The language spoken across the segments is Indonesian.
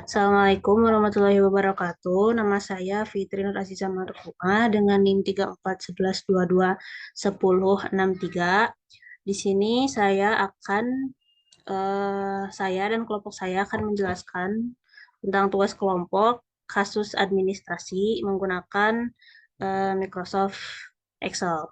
Assalamualaikum warahmatullahi wabarakatuh. Nama saya Fitri Nur Aziza Marfuah dengan NIM 3411221063. Di sini saya dan kelompok saya akan menjelaskan tentang tugas kelompok kasus administrasi menggunakan Microsoft Excel.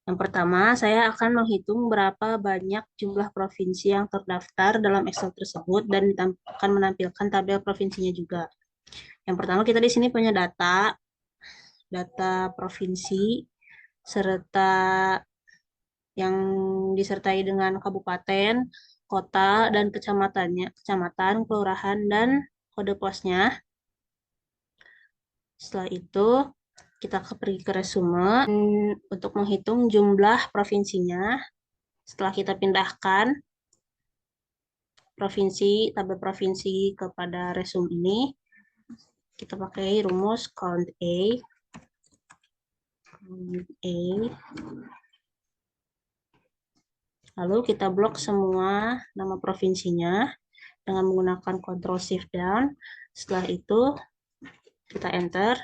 Yang pertama, saya akan menghitung berapa banyak jumlah provinsi yang terdaftar dalam Excel tersebut dan akan menampilkan tabel provinsinya juga. Yang pertama, kita di sini punya data provinsi serta yang disertai dengan kabupaten, kota, dan kecamatan, kelurahan, dan kode posnya. Setelah itu, kita pergi ke resume untuk menghitung jumlah provinsinya. Setelah kita pindahkan tabel provinsi kepada resume ini, kita pakai rumus count A. Lalu kita blok semua nama provinsinya dengan menggunakan Ctrl Shift Down. Setelah itu kita enter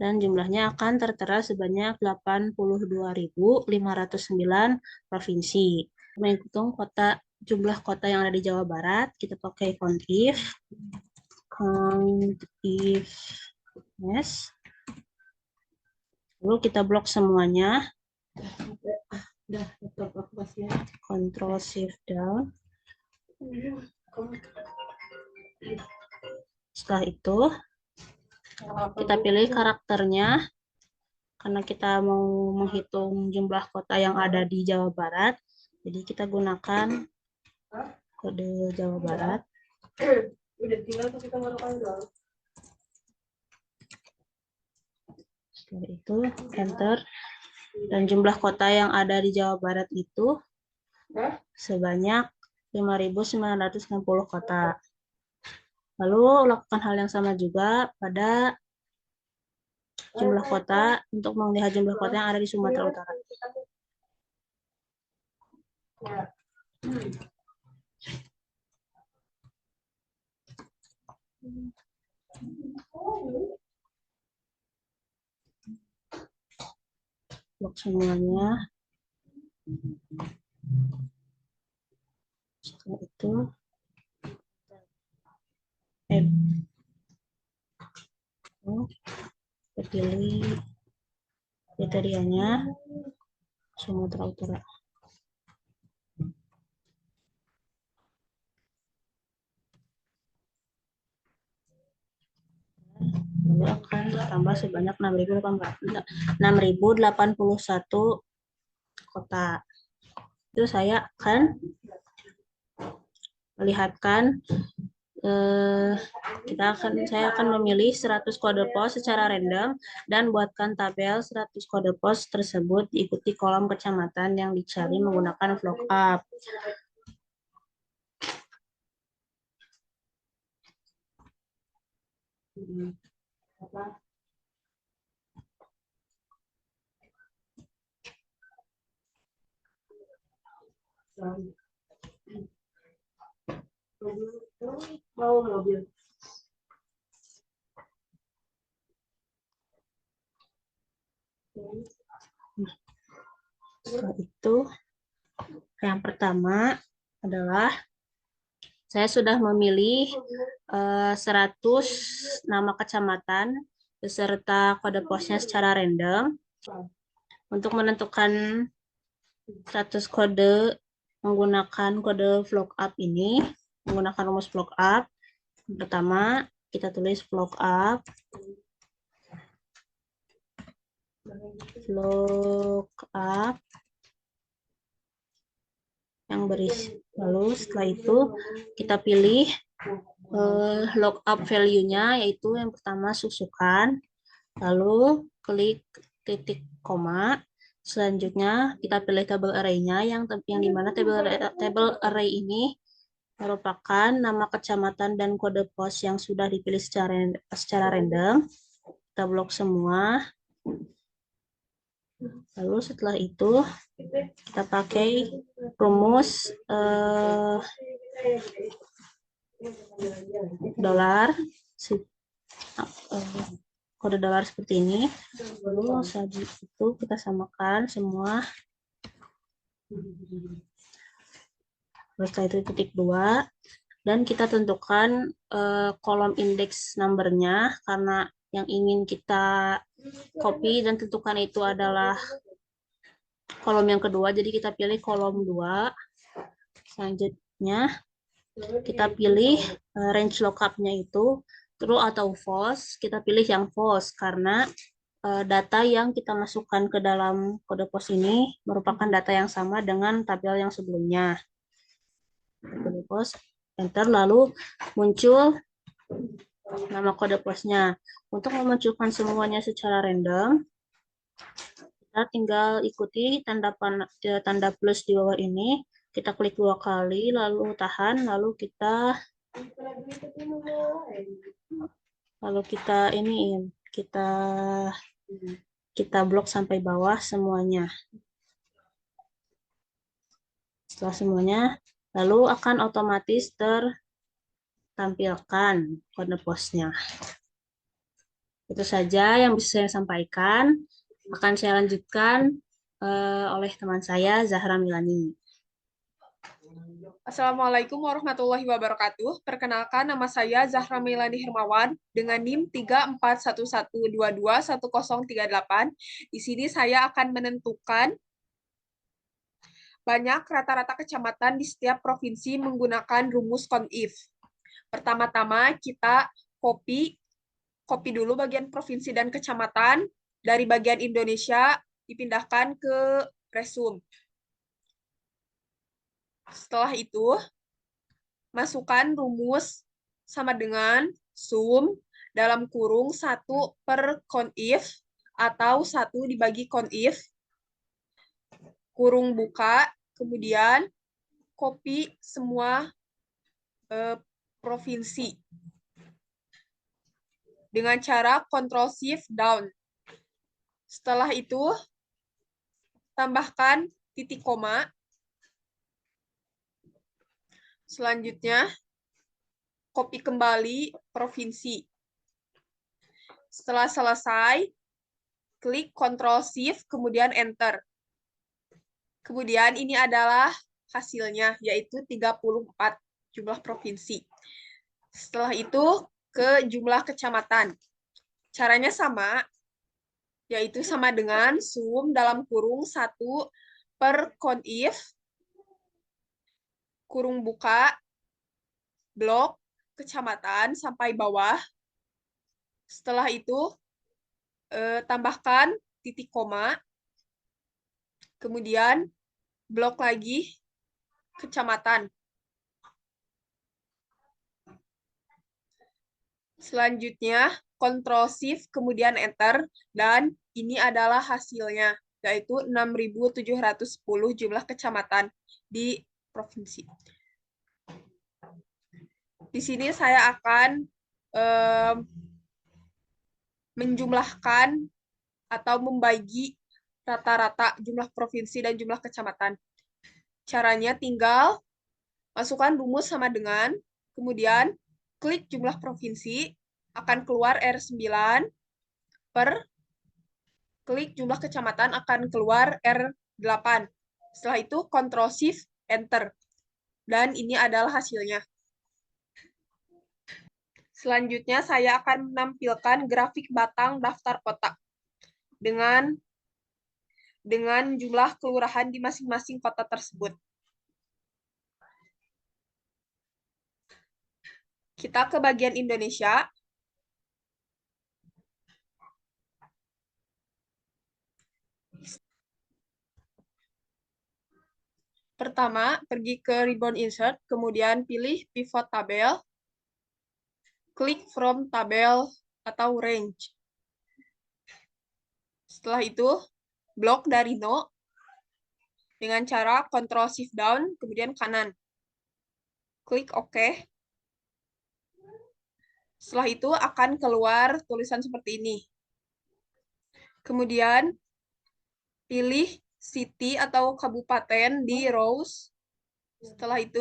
dan jumlahnya akan tertera sebanyak 82.509 provinsi. Menghitung jumlah kota yang ada di Jawa Barat, kita pakai count if yes. Lalu kita blok semuanya. Ctrl Shift Down. Setelah itu kita pilih karakternya karena kita mau menghitung jumlah kota yang ada di Jawa Barat. Jadi kita gunakan kode Jawa Barat. Setelah itu enter dan jumlah kota yang ada di Jawa Barat itu sebanyak 5.960 kota. Lalu lakukan hal yang sama juga pada jumlah kota untuk melihat jumlah kota yang ada di Sumatera Utara. Blok semuanya. Setelah itu kita pilih kriterianya Sumatera Utara. Lalu akan ditambah sebanyak 6.081 kota. Itu saya akan melihatkan saya akan memilih 100 kode pos secara random dan buatkan tabel 100 kode pos tersebut diikuti kolom kecamatan yang dicari menggunakan lookup. Setelah itu, yang pertama adalah saya sudah memilih 100 nama kecamatan beserta kode posnya secara random. Untuk menentukan 100 kode menggunakan kode lookup ini, menggunakan rumus lookup. Pertama, kita tulis lookup yang berisi. Lalu setelah itu kita pilih lookup value-nya, yaitu yang pertama susukan, lalu klik titik koma. Selanjutnya kita pilih table array-nya yang dimana table array ini merupakan nama kecamatan dan kode pos yang sudah dipilih secara random. Kita blok semua. Lalu setelah itu kita pakai rumus dolar, kode dolar seperti ini. Lalu itu kita samakan semua. Setelah itu titik 2. Dan kita tentukan kolom indeks numbernya karena yang ingin kita copy dan tentukan itu adalah kolom yang kedua. Jadi kita pilih kolom 2. Selanjutnya kita pilih range lookupnya itu true atau false. Kita pilih yang false karena data yang kita masukkan ke dalam kode pos ini merupakan data yang sama dengan tabel yang sebelumnya. Kode pos, enter, lalu muncul nama kode posnya. Untuk memunculkan semuanya secara random, kita tinggal ikuti tanda plus di bawah ini. Kita klik 2 kali, lalu tahan, lalu kita blok sampai bawah semuanya. Setelah semuanya, lalu akan otomatis tertampilkan kode posnya. Itu saja yang bisa saya sampaikan. Akan saya lanjutkan oleh teman saya, Zahra Milani. Assalamualaikum warahmatullahi wabarakatuh. Perkenalkan, nama saya Zahra Milani Hermawan dengan NIM 3411221038. Di sini saya akan menentukan banyak rata-rata kecamatan di setiap provinsi menggunakan rumus CONIF. Pertama-tama kita copy dulu bagian provinsi dan kecamatan dari bagian Indonesia dipindahkan ke resume. Setelah itu, masukkan rumus sama dengan sum dalam kurung 1/conif atau 1 dibagi conif, kurung buka, kemudian copy semua provinsi dengan cara Ctrl+Shift down. Setelah itu, tambahkan titik koma. Selanjutnya, copy kembali provinsi. Setelah selesai, klik Ctrl+Shift, kemudian Enter. Kemudian ini adalah hasilnya, yaitu 34 jumlah provinsi. Setelah itu, ke jumlah kecamatan. Caranya sama, yaitu sama dengan sum dalam kurung 1/conif, kurung buka, blok, kecamatan, sampai bawah. Setelah itu, tambahkan titik koma, kemudian blok lagi, kecamatan. Selanjutnya, Ctrl+Shift, kemudian Enter, dan ini adalah hasilnya, yaitu 6.710 jumlah kecamatan di provinsi. Di sini saya akan menjumlahkan atau membagi rata-rata jumlah provinsi dan jumlah kecamatan. Caranya tinggal masukkan rumus sama dengan, kemudian klik jumlah provinsi, akan keluar R9, klik jumlah kecamatan, akan keluar R8. Setelah itu, Ctrl+Shift, Enter. Dan ini adalah hasilnya. Selanjutnya, saya akan menampilkan grafik batang daftar kota dengan jumlah kelurahan di masing-masing kota tersebut. Kita ke bagian Indonesia. Pertama, pergi ke ribbon insert, kemudian pilih pivot tabel, klik from tabel atau range. Setelah itu, blok dari no dengan cara Ctrl+Shift down, kemudian kanan. Klik OK. Setelah itu akan keluar tulisan seperti ini. Kemudian pilih city atau kabupaten di rows. Setelah itu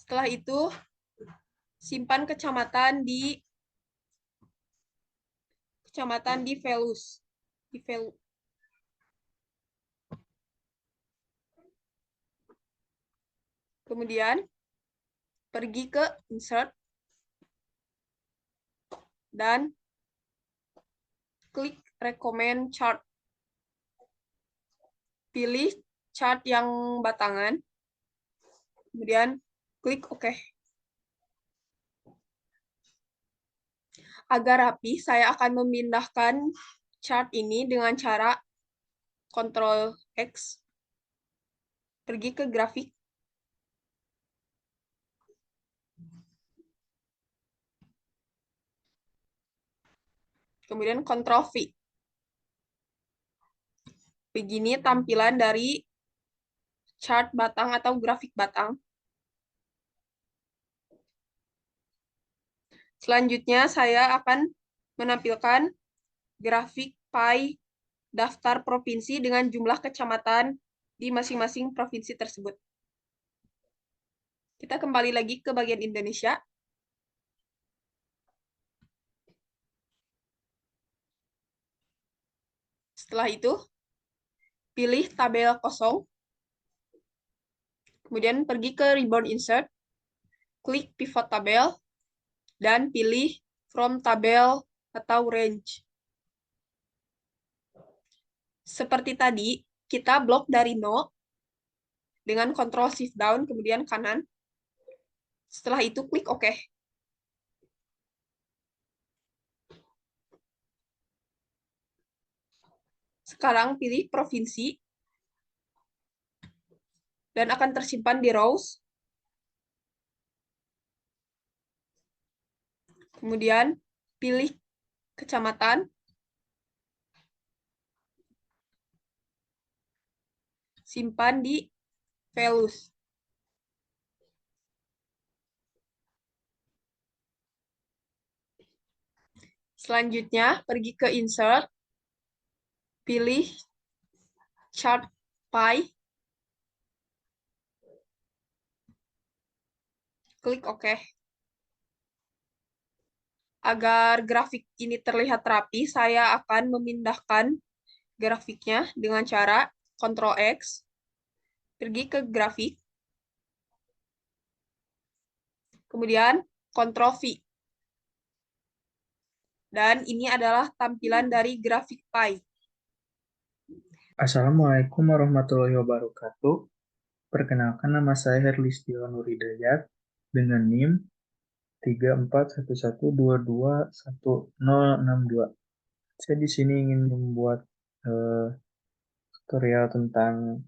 Setelah itu, simpan kecamatan di Velus. Kemudian pergi ke insert dan klik recommend chart. Pilih chart yang batangan, kemudian klik OK. Agar rapi, saya akan memindahkan chart ini dengan cara Ctrl X, pergi ke grafik, kemudian Ctrl V. Begini tampilan dari chart batang atau grafik batang. Selanjutnya, saya akan menampilkan grafik pie daftar provinsi dengan jumlah kecamatan di masing-masing provinsi tersebut. Kita kembali lagi ke bagian Indonesia. Setelah itu, pilih tabel kosong, kemudian pergi ke Ribbon Insert, klik Pivot Tabel, dan pilih From Tabel atau Range. Seperti tadi, kita blok dari 0 dengan Ctrl Shift Down, kemudian kanan. Setelah itu, klik OK. Sekarang pilih provinsi, dan akan tersimpan di rows. Kemudian pilih kecamatan, simpan di Velus. Selanjutnya, pergi ke Insert, pilih Chart Pie, klik OK. Agar grafik ini terlihat rapi, saya akan memindahkan grafiknya dengan cara Ctrl X, pergi ke grafik, kemudian Ctrl V. Dan ini adalah tampilan dari grafik pie. Assalamualaikum warahmatullahi wabarakatuh. Perkenalkan, nama saya Herlistio Nuridayat dengan NIM 3411221062. Saya di sini ingin membuat tutorial tentang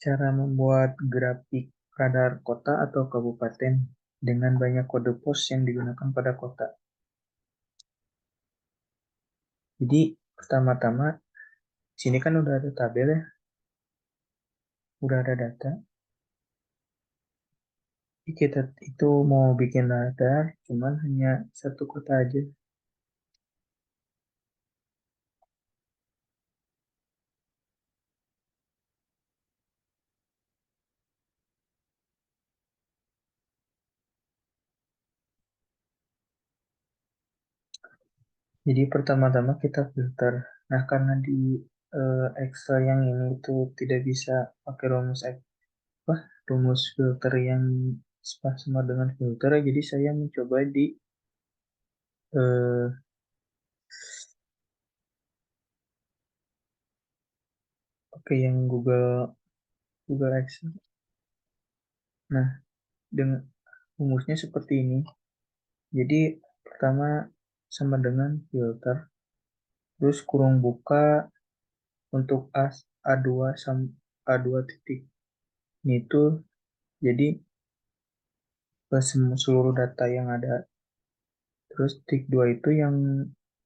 cara membuat grafik radar kota atau kabupaten dengan banyak kode pos yang digunakan pada kota. Jadi pertama-tama sini kan udah ada tabel ya, udah ada data. Kita itu mau bikin radar, cuman hanya satu kota aja. Jadi pertama-tama kita filter. Nah, karena di Excel yang ini itu tidak bisa pakai rumus filter yang sama dengan filter, jadi saya mencoba di eh, pakai yang Google Excel. Nah, dengan rumusnya seperti ini. Jadi pertama sama dengan filter, terus kurung buka untuk A2 A2 titik. Ini tuh jadi seluruh data yang ada. Terus tik 2 itu yang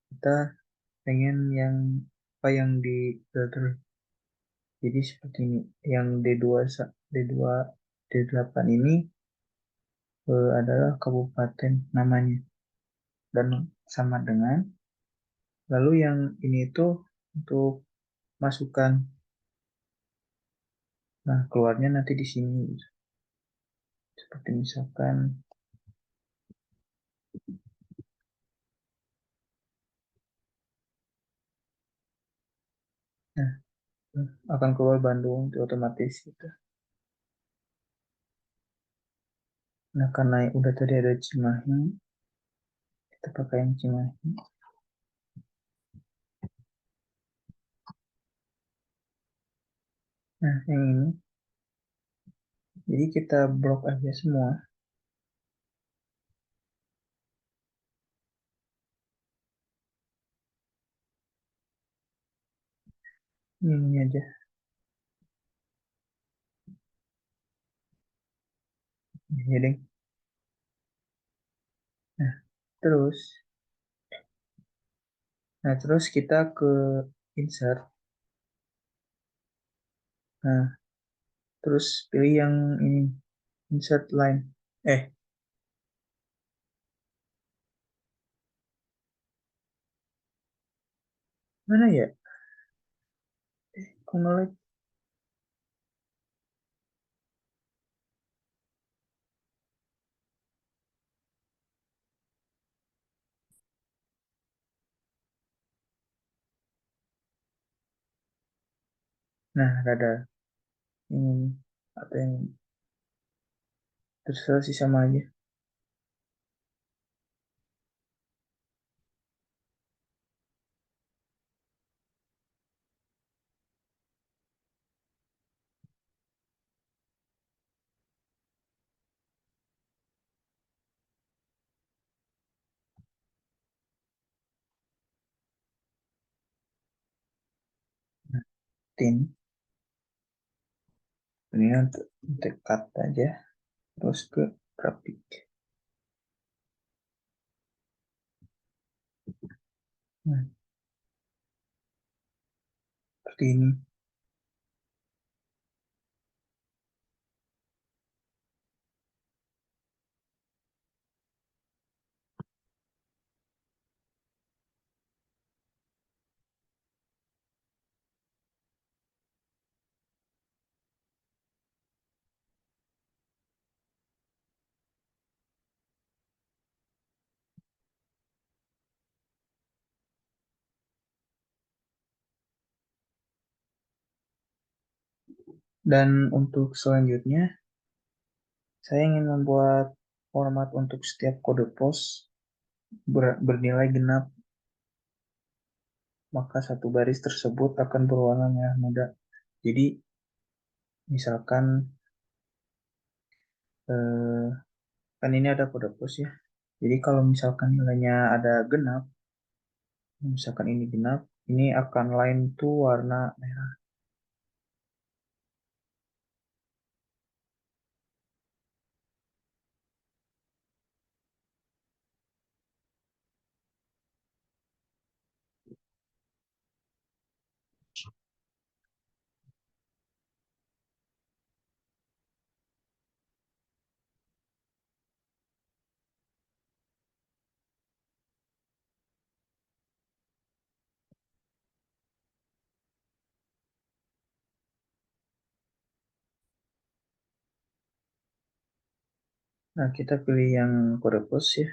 kita pengen yang apa yang di filter. Jadi seperti ini. Yang D2 D8 ini adalah kabupaten namanya dan sama dengan. Lalu yang ini itu untuk masukan. Nah, keluarnya nanti di sini. seperti misalkan nah, akan keluar Bandung itu otomatis gitu. Nah, karena udah tadi ada Cimahi, kita pakai yang Cimahi. Nah, yang ini. Jadi kita blok aja semua. Ini aja. Jadi, nah, terus, terus kita ke insert. Nah, terus pilih yang ini, insert line. Mana ya? Kok nge-lag? Nah, ada ini atau yang terserah sih sama aja. Nah, tin. Ini untuk cut aja. Terus ke grafik. Nah, seperti ini. Dan untuk selanjutnya, saya ingin membuat format untuk setiap kode pos bernilai genap. Maka satu baris tersebut akan berwarna merah muda. Jadi, misalkan kan ini ada kode pos ya. Jadi kalau misalkan nilainya ada genap, misalkan ini genap, ini akan line tuh warna merah. Nah, kita pilih yang kode pos ya.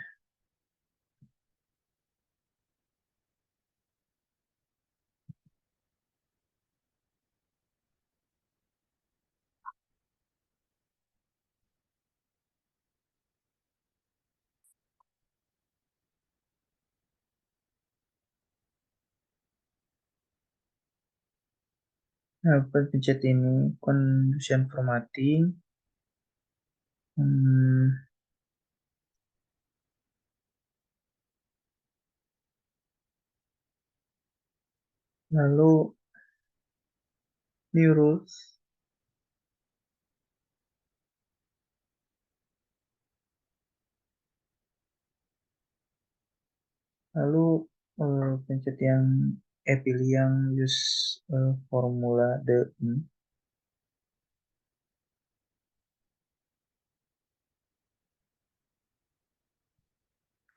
Nah, pencet ini condition formatting. Hmm, lalu new rules. Lalu pencet yang pilih yang use formula the ini.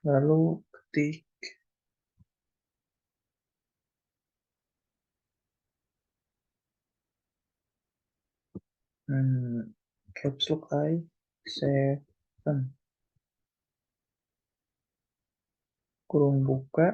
Lalu ketik caps lock I seven kurung buka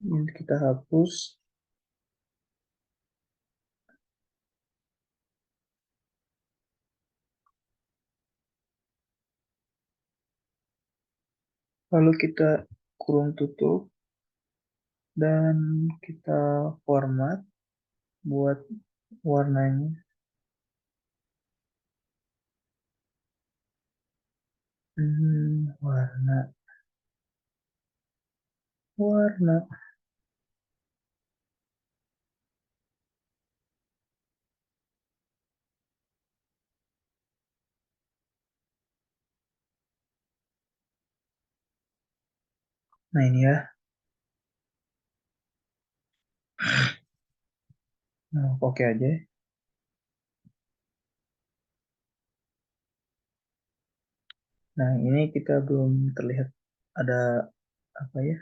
ini kita hapus. Lalu kita kurung tutup dan kita format buat warnanya. Warna. Nah ini ya. Nah, oke aja. Nah ini kita belum terlihat ada apa ya?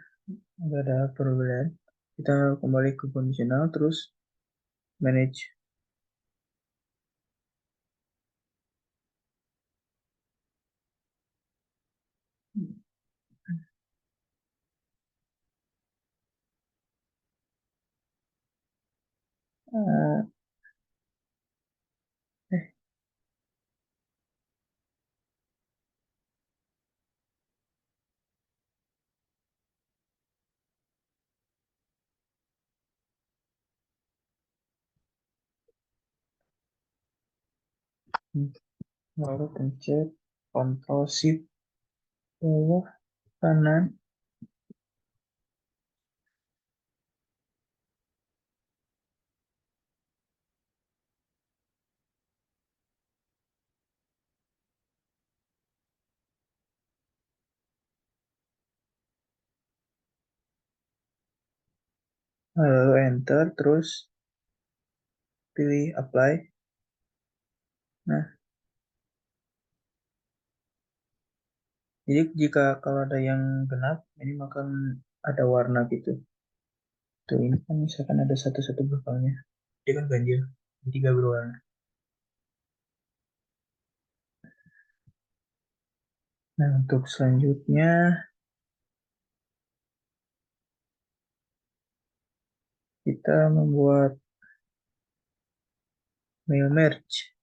Nggak ada perbedaan. Kita kembali ke conditional terus manage. Eh, eh, Lalu pencet Ctrl Shift bawah kanan. Lalu enter terus pilih apply. Nah, jadi jika kalau ada yang genap, ini maka ada warna gitu. Tuh ini kan misalkan ada satu-satu belakangnya. Dia kan ganjil. Tiga berwarna. Nah, untuk selanjutnya kita membuat mail merge.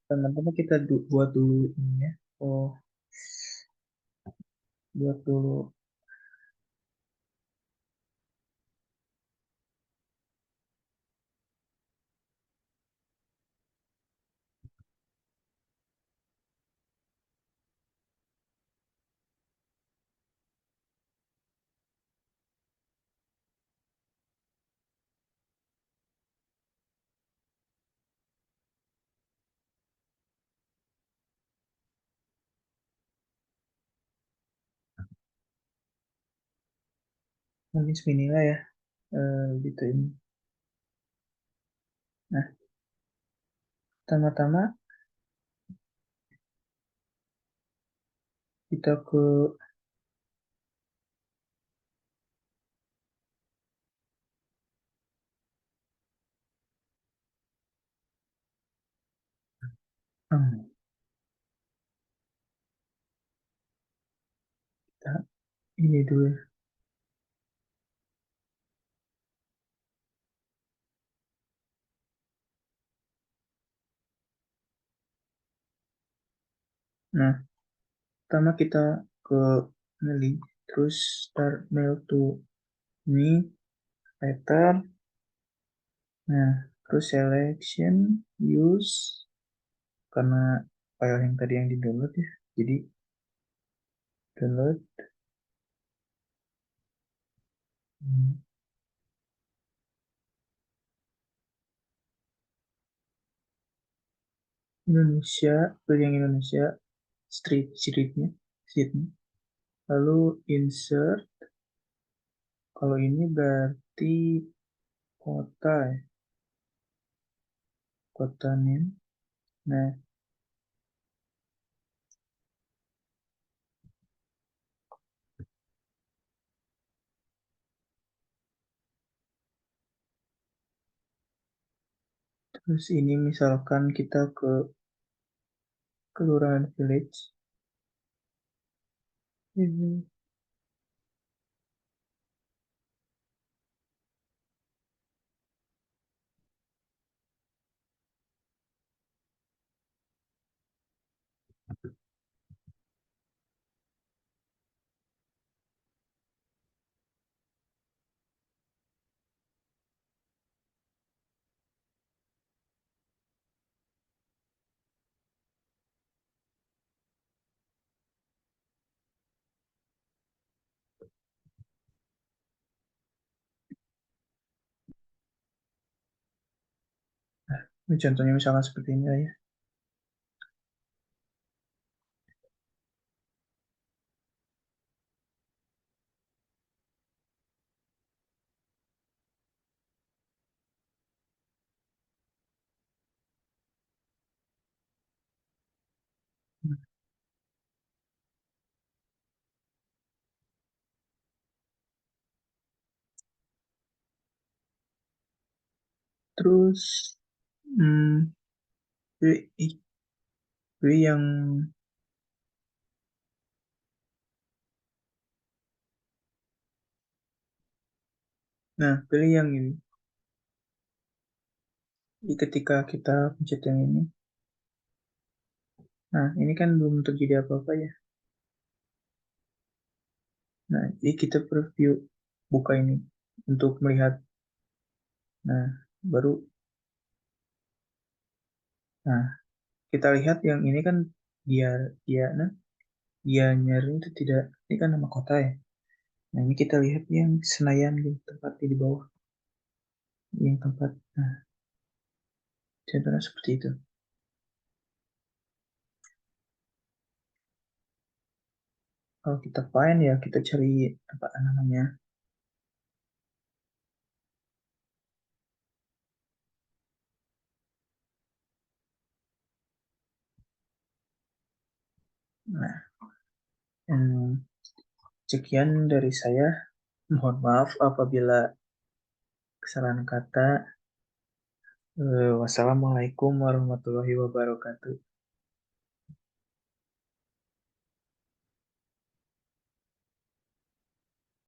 Teman-teman kita buat dulu ini ya. Oh, buat dulu. Mungkin seginilah ya. Gitu ini. Nah, pertama-tama kita ke hmm, kita ini dulu ya. Nah, pertama kita ke mailing, terus start mail to me, letter. Nah, terus selection, use, karena file yang tadi yang di download ya. Jadi download. Hmm, Indonesia, pilih yang Indonesia, streetnya, streetnya. Lalu insert, kalau ini berarti kota ya, kota name. Nah, terus ini misalkan kita ke kelurahan village. Ini. Ini contohnya misalkan seperti ini lah ya. Terus hmm, pilih, pilih yang pilih yang ini. Jadi ketika kita pencet yang ini, nah ini kan belum terjadi apa-apa ya. Nah, jadi kita preview buka ini untuk melihat. Nah, baru nah kita lihat yang ini kan dia dia nah dia nyari itu tidak, ini kan nama kota ya. Nah, ini kita lihat yang Senayan gitu, tempat di bawah yang tempat. Nah, contohnya seperti itu. Kalau kita find ya kita cari tempat namanya. Nah, sekian dari saya. Mohon maaf apabila kesalahan kata. Wassalamualaikum warahmatullahi wabarakatuh.